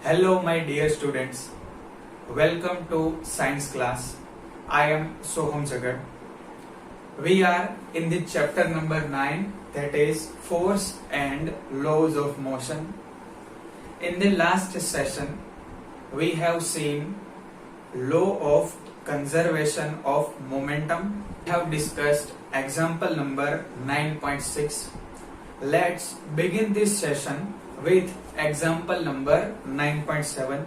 Hello, my dear students. Welcome to science class. I am Soham Jagat. We are in the chapter number 9, that is force and laws of motion. In the last session, we have seen law of conservation of momentum. We have discussed example number 9.6. Let's begin this session with example number 9.7.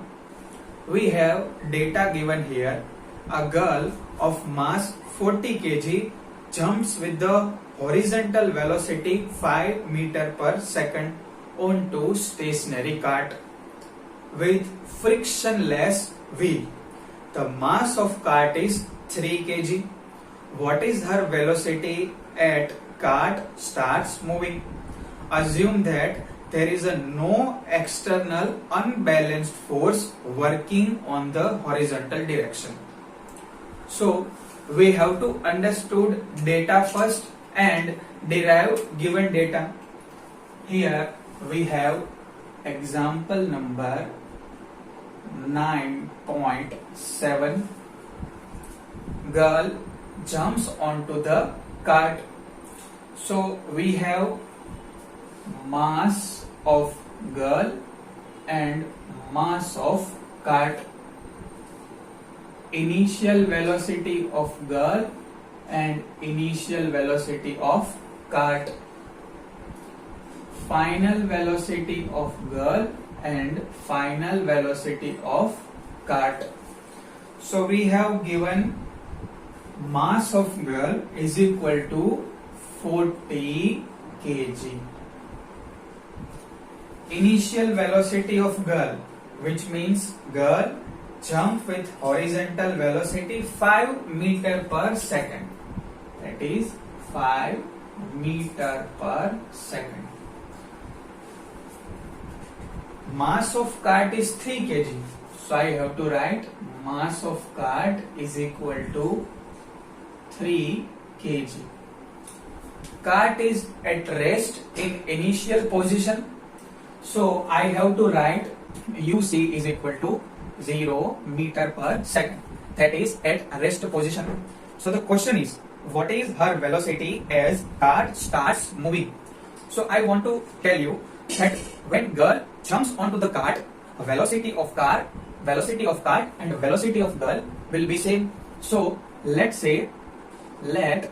We have data given here. A girl of mass 40 kg jumps with the horizontal velocity 5 meter per second onto stationary cart with frictionless wheel. The mass of cart is 3 kg. What is her velocity at cart starts moving? Assume that there is no external unbalanced force working on the horizontal direction. So we have to understood data first and derive given data. Here we have example number 9.7. Girl jumps onto the cart. So we have mass of girl and mass of cart. Initial velocity of girl and initial velocity of cart. Final velocity of girl and final velocity of cart. So we have given mass of girl is equal to 40 kg. Initial velocity of girl, which means girl jump with horizontal velocity 5 meter per second. That is 5 meter per second. Mass of cart is 3 kg. So I have to write mass of cart is equal to 3 kg. Cart is at rest in initial position. So I have to write UC is equal to 0 meter per second. That is at rest position. So the question is, what is her velocity as cart starts moving? So I want to tell you that when girl jumps onto the cart, velocity of cart and velocity of girl will be same. So let's say let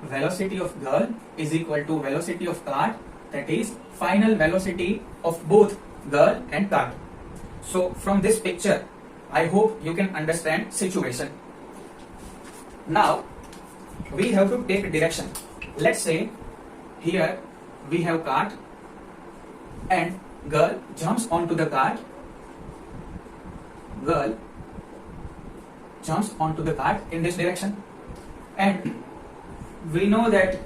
velocity of girl is equal to velocity of cart, that is final velocity of both girl and cart. So from this picture, I hope you can understand situation. Now we have to take direction. Let's say here we have cart and girl jumps onto the cart. Girl jumps onto the cart in this direction, and we know that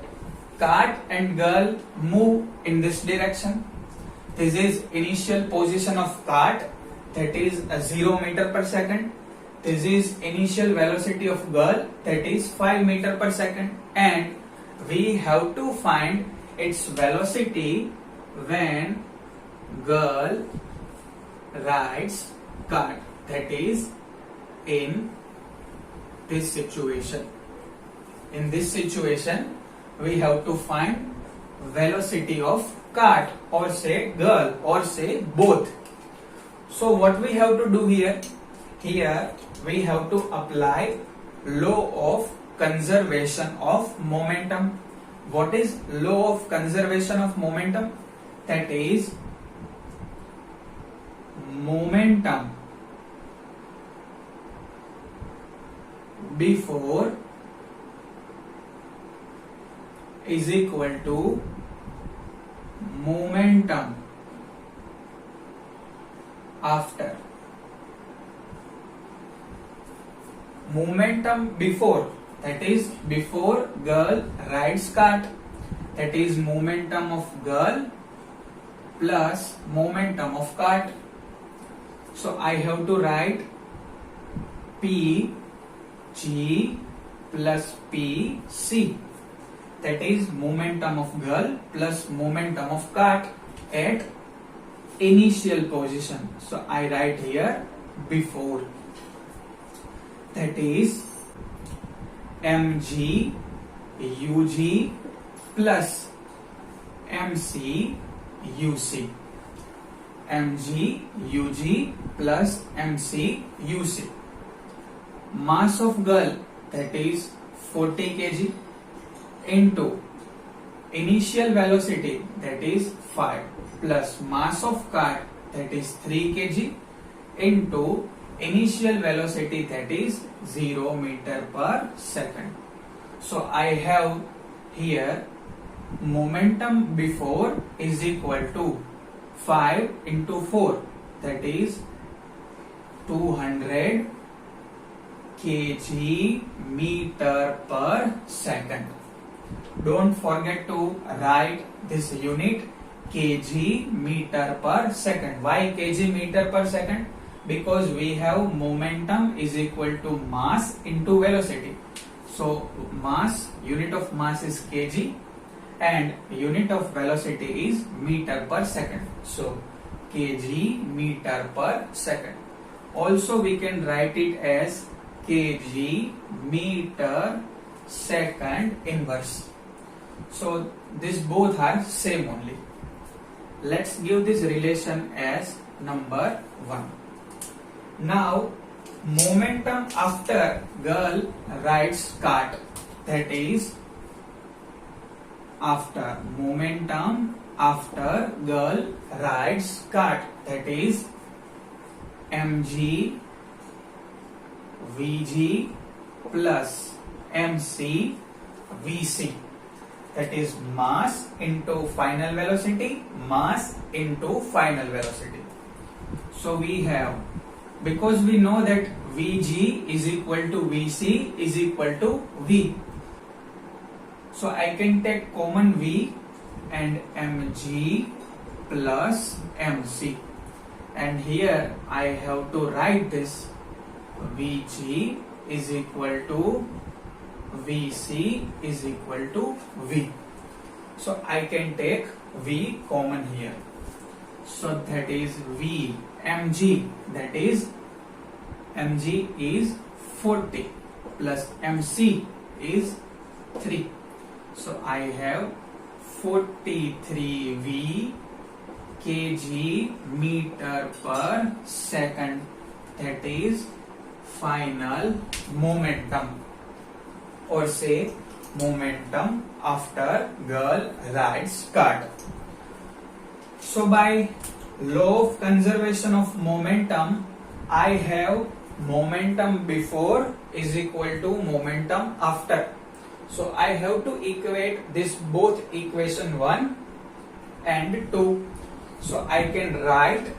cart and girl move in this direction. This is initial position of cart, that is 0 meter per second. This is initial velocity of girl, that is 5 meter per second, and we have to find its velocity when girl rides cart, that is in this situation. In this situation, we have to find velocity of cart, or say girl, or say both. So what we have to do here? Here we have to apply law of conservation of momentum. What is law of conservation of momentum? That is momentum before is equal to momentum after. Momentum before, that is before girl rides cart, that is momentum of girl plus momentum of cart. So I have to write P G plus P C, that is momentum of girl plus momentum of cart at initial position. So I write here before. That is mg ug plus mc uc. mg ug plus mc uc. Mass of girl, that is 40 kg, into initial velocity, that is 5, plus mass of car, that is 3 kg, into initial velocity, that is 0 meter per second. So I have here momentum before is equal to 5 into 4, that is 200 kg meter per second. Don't forget to write this unit kg meter per second. Why kg meter per second? Because we have momentum is equal to mass into velocity. So mass, unit of mass is kg and unit of velocity is meter per second. So kg meter per second. Also we can write it as kg meter second inverse. So these both are same only. Let's give this relation as number 1. Now momentum after girl rides cart, that is after momentum after girl rides cart, that is mg vg plus mc vc. That is mass into final velocity, mass into final velocity. So we have, because we know that Vg is equal to Vc is equal to V. So I can take common V and mg plus mc. And here I have to write this Vg is equal to Vc is equal to V. So I can take V common here. So that is V mg, that is mg is 40 plus mc is 3. So I have 43V kg meter per second, that is final momentum, or say momentum after girl rides cart. So by law of conservation of momentum, I have momentum before is equal to momentum after. So I have to equate this both equation 1 and 2. So I can write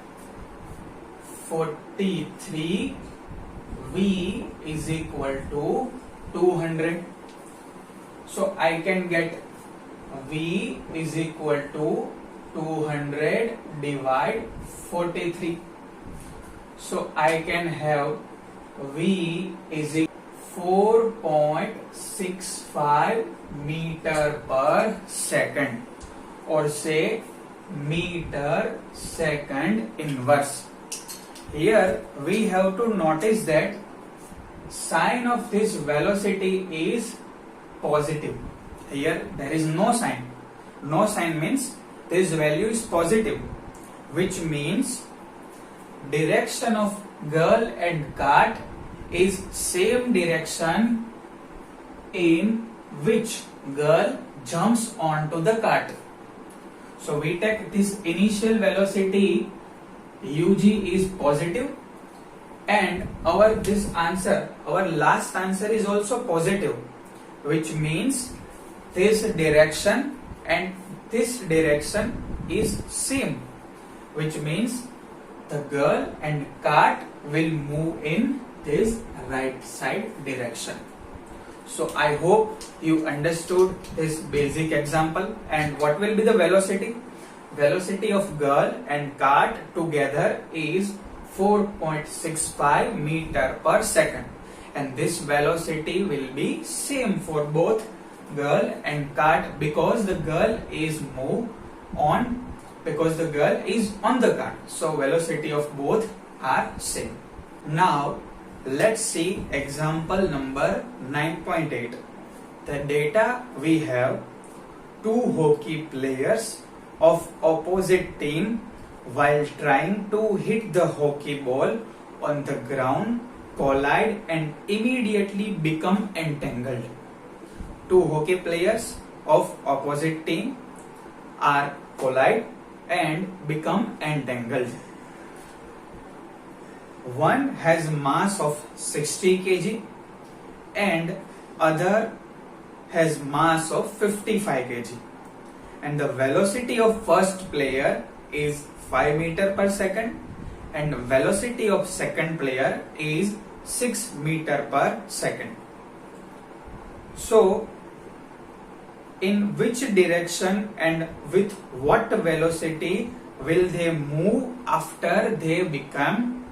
43V is equal to 200. So I can get V is equal to 200 divide 43. So I can have V is equal to 4.65 meter per second, or say meter second inverse. Here we have to notice that sign of this velocity is positive. Here there is no sign. No sign means this value is positive, which means direction of girl and cart is same direction in which girl jumps onto the cart. So we take this initial velocity ug is positive, and our last answer is also positive, which means this direction and this direction is same, which means the girl and cart will move in this right side direction. So I hope you understood this basic example. And what will be the velocity? Velocity of girl and cart together is 4.65 meter per second, and this velocity will be same for both girl and cart because the girl is moved on because the girl is on the cart. So velocity of both are same. Now let's see example number 9.8. The data we have: two hockey players of opposite team while trying to hit the hockey ball on the ground collide and immediately become entangled. Two hockey players of opposite team are collide and become entangled. One has mass of 60 kg and other has mass of 55 kg, and the velocity of first player is 5 meter per second and velocity of second player is 6 meter per second. So in which direction and with what velocity will they move after they become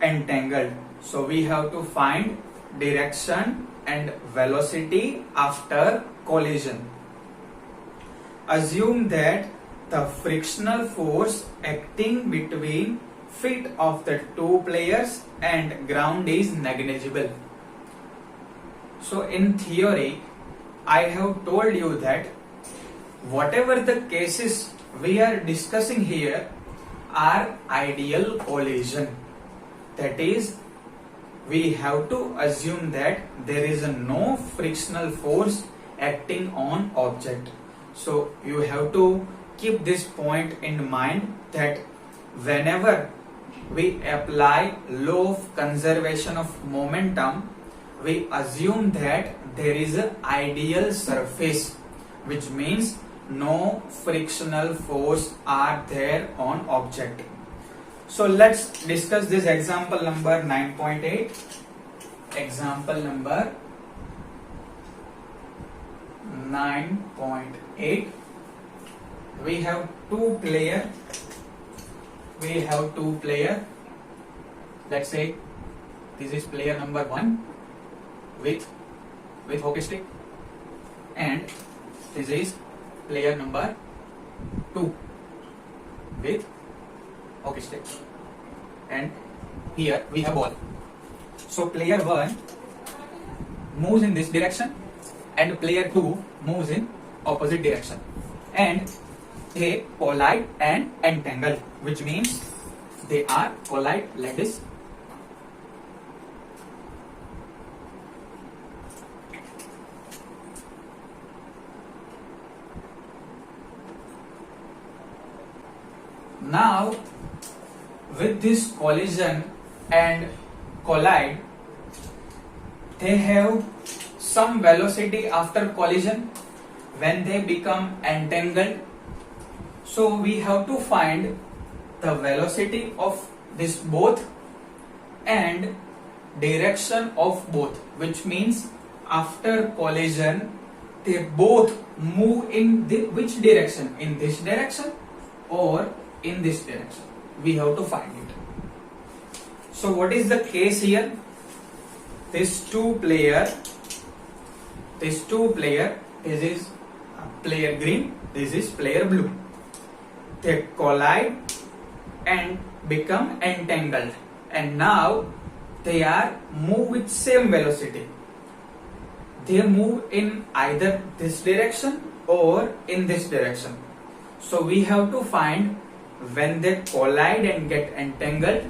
entangled? So we have to find direction and velocity after collision. Assume that the frictional force acting between feet of the two players and ground is negligible. So in theory, I have told you that whatever the cases we are discussing here are ideal collision. That is, we have to assume that there is no frictional force acting on object. So you have to keep this point in mind, that whenever we apply law of conservation of momentum, we assume that there is an ideal surface, which means no frictional force are there on object. So let's discuss this example number 9.8. Example number 9.8. We have two player. Let's say this is player number 1 with hockey stick, and this is player number 2 with hockey stick, and here we have ball. So player 1 moves in this direction and player 2 moves in opposite direction, and they collide and entangle, which means they are collide like this. Now with this collision and collide, they have some velocity after collision when they become entangled. So we have to find the velocity of this both and direction of both, which means after collision they both move in which direction, in this direction or in this direction. We have to find it. So what is the case here? These two player, this is player green, this is player blue. They collide and become entangled, and now they are move with same velocity. They move in either this direction or in this direction. So we have to find, when they collide and get entangled,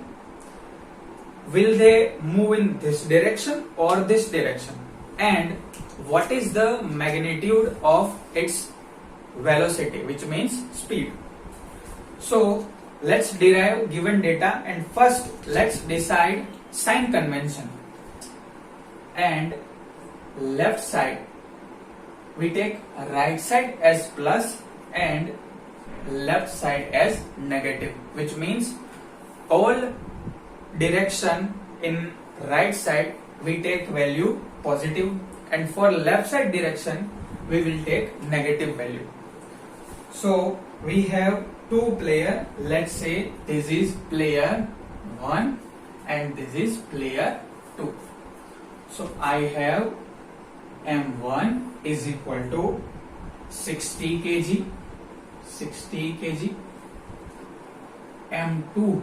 will they move in this direction or this direction, and what is the magnitude of its velocity, which means speed. So let's derive given data, and first let's decide sign convention. And left side we take right side as plus and left side as negative, which means all direction in right side we take value positive, and for left side direction we will take negative value. So we have two player. Let's say this is player 1 and this is player 2. So I have M1 is equal to 60 kg m2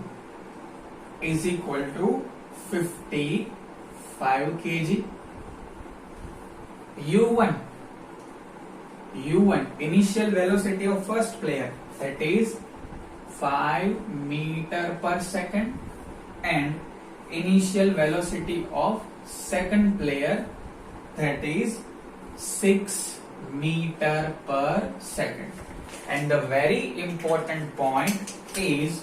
is equal to 55 kg. u1 initial velocity of first player, that is 5 meter per second, and initial velocity of second player, that is 6 meter per second. And the very important point is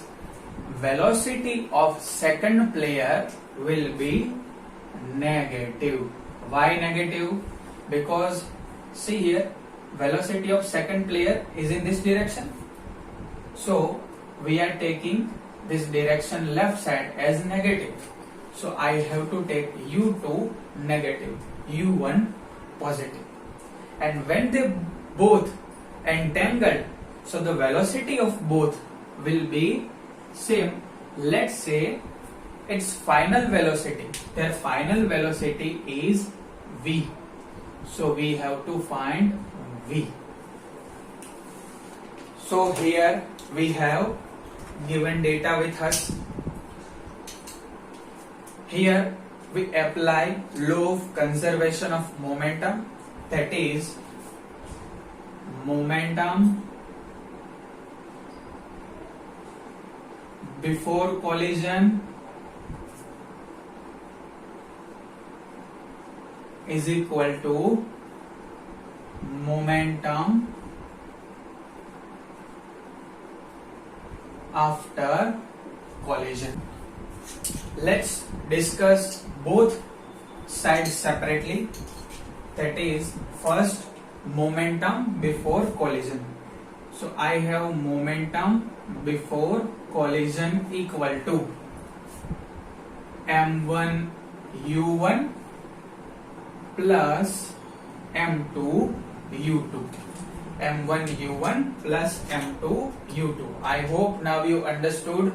velocity of second player will be negative. Why negative? Because see here, velocity of second player is in this direction, so we are taking this direction left side as negative, so I have to take u2 negative, u1 positive. And when they both entangled, so the velocity of both will be same. Let's say its final velocity, their final velocity is v, so we have to find v. So here we have given data with us. Here we apply law of conservation of momentum, that is momentum before collision is equal to momentum after collision. Let's discuss both sides separately. That is, first momentum before collision. So I have momentum before collision equal to m1 u1 plus m2 u2. m1 u1 plus m2 u2. I hope now you understood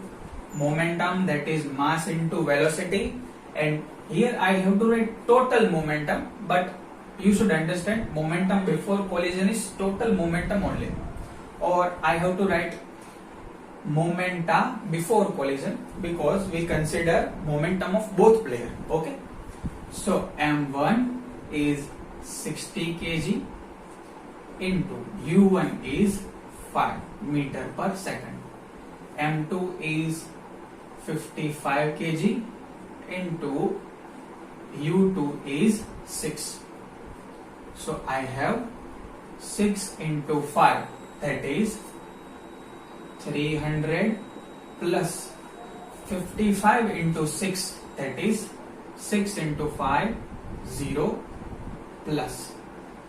momentum, that is mass into velocity, and here I have to write total momentum, but you should understand momentum before collision is total momentum only, or I have to write momenta before collision because we consider momentum of both players. Okay, so m1 is 60 kg into u1 is 5 meter per second, m2 is 55 kg into u2 is 6. So I have 6 into 5, that is 300 plus 55 into 6, that is 6 into 5, 0 plus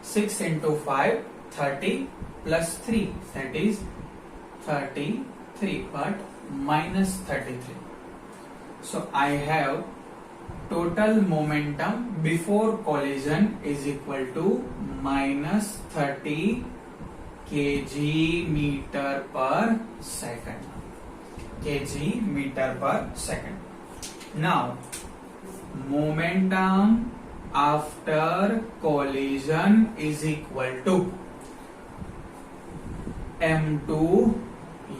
6 into 5, 30 plus 3, that is 33, but minus 33. So I have total momentum before collision is equal to minus 30 kg meter per second. Kg meter per second. Now, momentum after collision is equal to m2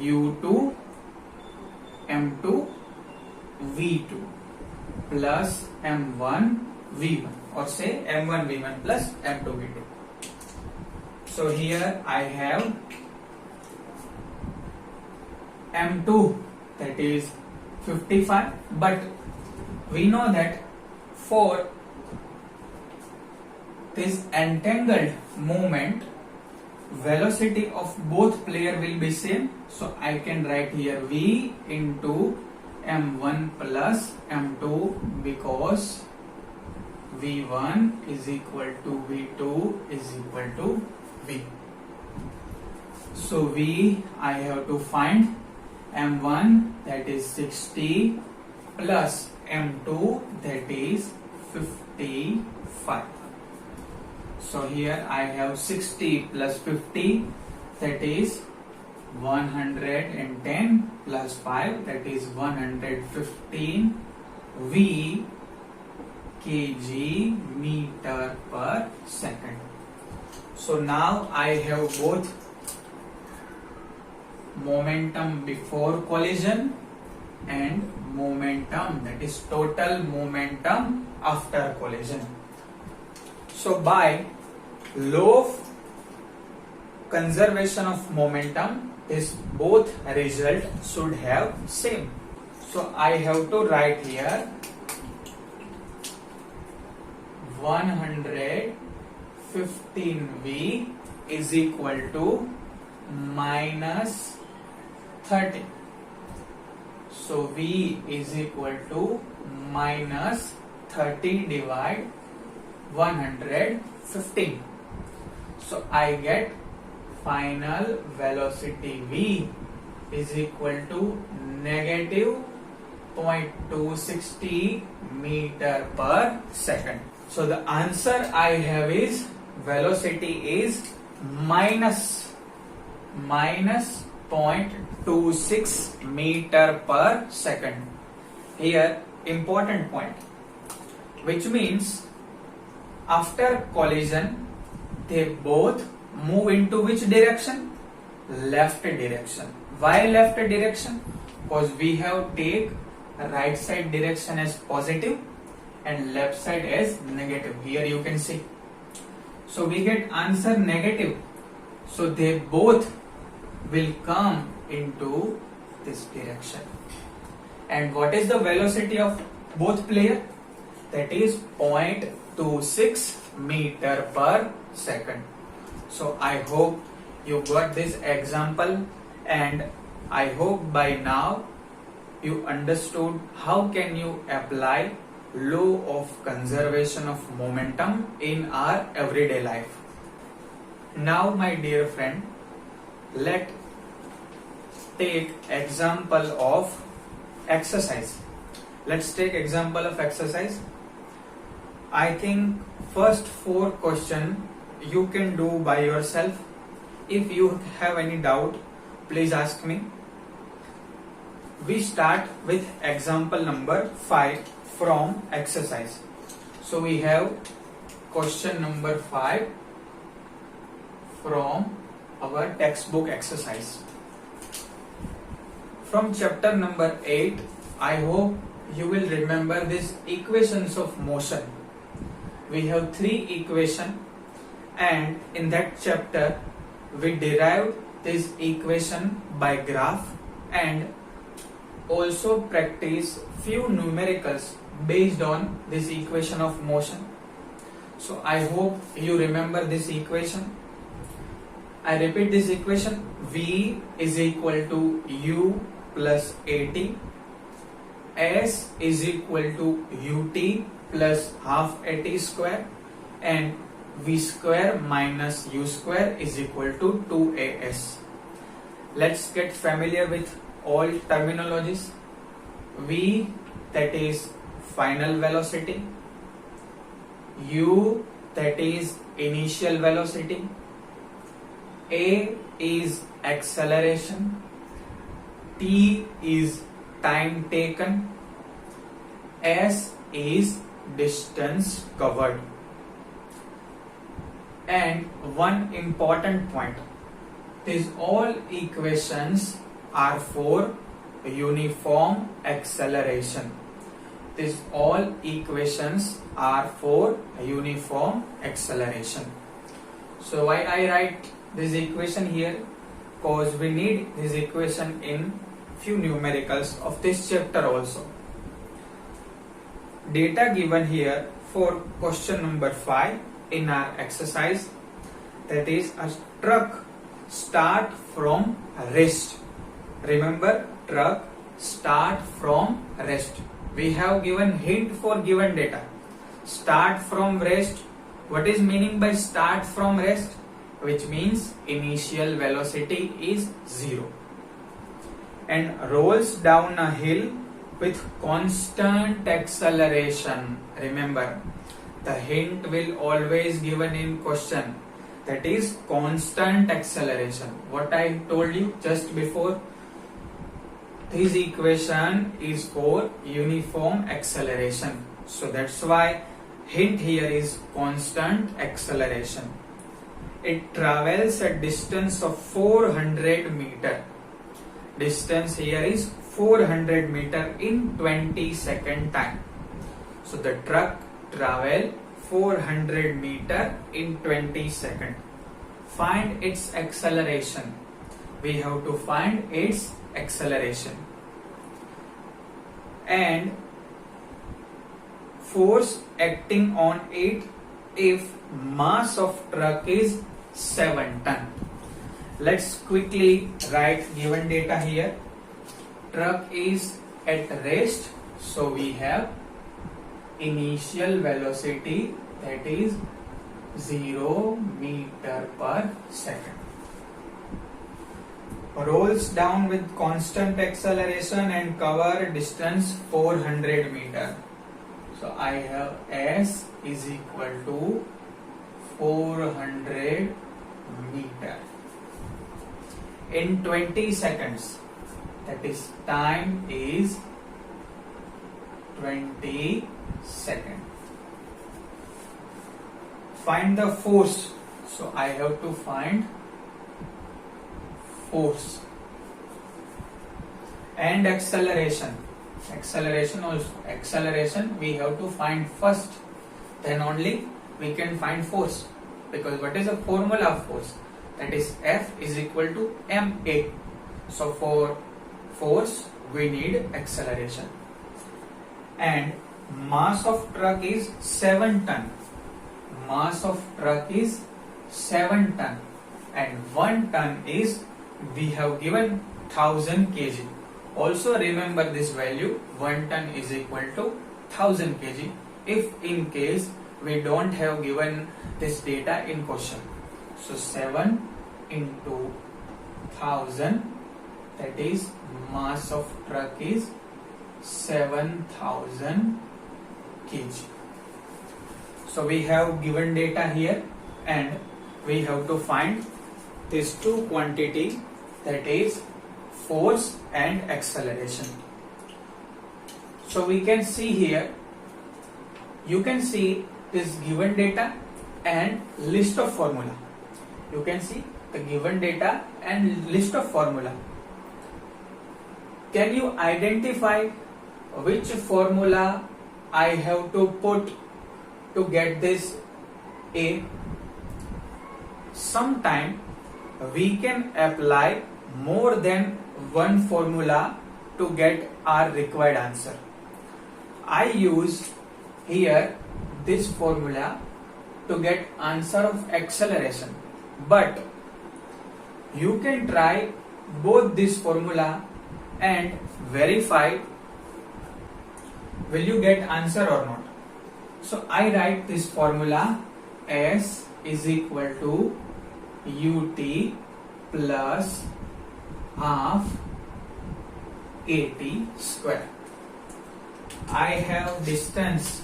u2 m2 v2 plus m1 v1, or say m1 v1 plus m2 v2. So here I have m2, that is 55, but we know that for this entangled movement, velocity of both player will be same, so I can write here v into m1 plus m2 because v1 is equal to v2 is equal to v. So v I have to find m1, that is 60 plus m2, that is 55. So here I have 60 plus 50, that is 110 plus 5, that is 115 v kg meter per second. So now I have both momentum before collision and momentum, that is total momentum after collision. So by law of conservation of momentum, this both result should have same. So I have to write here 115V is equal to minus 30. So V is equal to minus 30 divide 115. So I get final velocity V is equal to negative 0.260 meter per second. So the answer I have is velocity is minus 0.26 meter per second. Here important point, which means after collision they both move into which direction? Left direction. Why left direction? Because we have take right side direction as positive and left side as negative. Here you can see. So we get answer negative. So they both will come into this direction. And what is the velocity of both player? That is 0.26 meter per second. So I hope you got this example, and I hope by now you understood how can you apply law of conservation of momentum in our everyday life. Now my dear friend, let's take example of exercise. Let's take example of exercise. I think first 4 questions you can do by yourself. If you have any doubt, please ask me. We start with example number 5 from exercise. So we have question number 5 from our textbook exercise. From chapter number 8, I hope you will remember these equations of motion. We have 3 equations, and in that chapter we derived this equation by graph and also practice few numericals based on this equation of motion. So I hope you remember this equation. I repeat this equation: V is equal to U plus AT, S is equal to UT plus half AT square, and V square minus U square is equal to 2AS. Let's get familiar with all terminologies. V, that is final velocity, U, that is initial velocity, A is acceleration, T is time taken, S is distance covered. And one important point, these all equations are for uniform acceleration. These all equations are for uniform acceleration. So why I write this equation here? Because we need this equation in few numericals of this chapter also. Data given here for question number 5 in our exercise, that is a truck start from rest. Remember, truck start from rest. We have given hint for given data. Start from rest. What is meaning by start from rest? Which means initial velocity is 0. And rolls down a hill with constant acceleration. Remember, the hint will always given in question, that is constant acceleration. What I told you just before, this equation is for uniform acceleration. So that's why hint here is constant acceleration. It travels a distance of 400 meter. distance here is 400 meter in 20-second time. So the truck travel 400 meter in 20 seconds. Find its acceleration. We have to find its acceleration. And force acting on it if mass of truck is 7 ton. Let's quickly write given data here. Truck is at rest, so we have initial velocity, that is 0 meter per second. Rolls down with constant acceleration and cover distance 400 meter. So I have S is equal to 400 meter in 20 seconds. That is, time is 20 seconds. Find the force. So I have to find force and acceleration. Acceleration we have to find first, then only we can find force, because what is the formula of force? That is F is equal to ma. So for force we need acceleration. And mass of truck is 7 ton. Mass of truck is 7 ton, and 1 ton is, we have given 1000 kg. Also remember this value, 1 ton is equal to 1000 kg if in case we don't have given this data in question. So 7 into 1000, that is mass of truck is 7000 kg. So we have given data here and we have to find these two quantity, that is force and acceleration. So we can see here, you can see this given data and list of formula. You can see the given data and list of formula. Can you identify which formula I have to put to get this A? Sometime we can apply more than one formula to get our required answer. I use here this formula to get answer of acceleration, but you can try both this formula and verify will you get answer or not. So I write this formula, S is equal to ut plus half at square. I have distance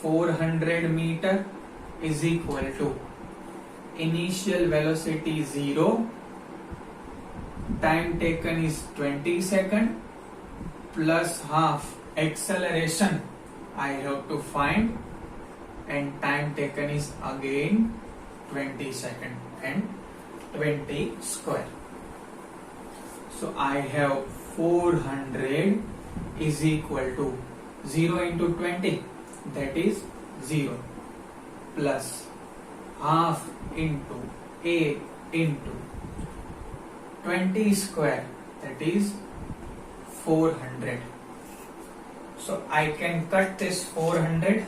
400 meter is equal to initial velocity 0, time taken is 20 seconds, plus half acceleration I have to find, and time taken is again 20 seconds and 20 square. So I have 400 is equal to 0 into 20, that is 0, plus half into A into 20 square, that is 400. So I can cut this 400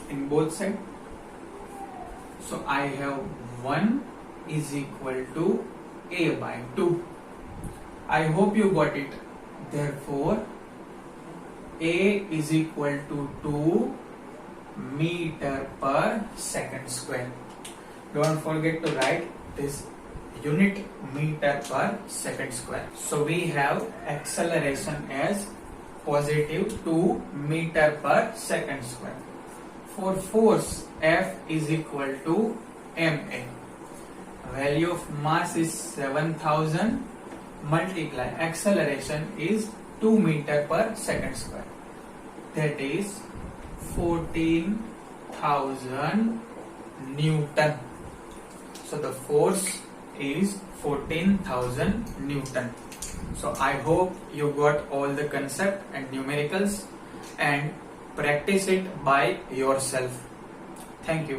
in both sides. So I have 1 is equal to A by 2. I hope you got it. Therefore, A is equal to 2 meter per second square. Don't forget to write this unit meter per second square. So we have acceleration as positive 2 meter per second square. For force, F is equal to ma. Value of mass is 7000 multiply acceleration is 2 meter per second square. That is 14,000 Newton. So the force is 14,000 Newton. So I hope you got all the concept and numericals and practice it by yourself. Thank you.